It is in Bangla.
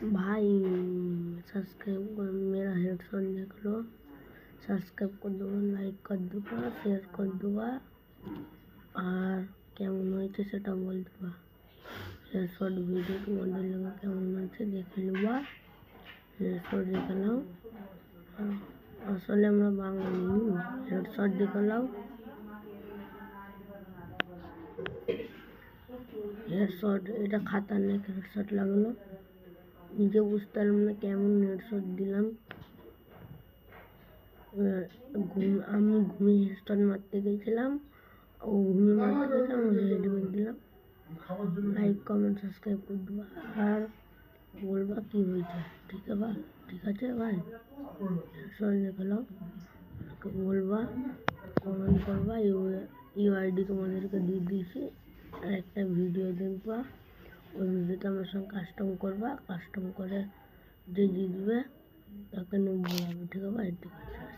भाई सब्सक्राइब कर, मेरा हेडशॉट देख लो। सब्सक्राइब कर दूँगा, लाइक कर दूँगा, शेयर कर दूँगा আর কেমন হয়েছে সেটা বল দেবা। হেডশট ভিডিও তোমাদের লোক কেমন হয়েছে দেখে নেবা। হেডশট দেখে নাও, আসলে আমরা বাঙালি। হেডশট দেখে নাও, হেডশট এটা খাতারনাক হেডশট লাগলো। নিজে বুঝতে পারলাম না কেমন হেডশট দিলাম। আমি ঘুমিয়ে হেডশট মারতে গেছিলাম, ও ঘুমিয়ে মারতে গেছিলাম, হেডমেট দিলাম। লাইক কমেন্ট সাবস্ক্রাইব করে দেবা আর বলবা কী হয়েছে। ঠিক আছে ভাই, ঠিক আছে ভাই। হেডশট দেখে নাও, বলবা কমেন্ট করবা। ইউআইডি তোমাদেরকে দিয়ে দিয়েছি, আর একটা ভিডিও দেখবা। ওই ভিডিওতে আমার সঙ্গে কাস্টম করবা, কাস্টম করে যে জিতবে তাকে 90 হবে। ঠিক আছে ভাই, ঠিক আছে।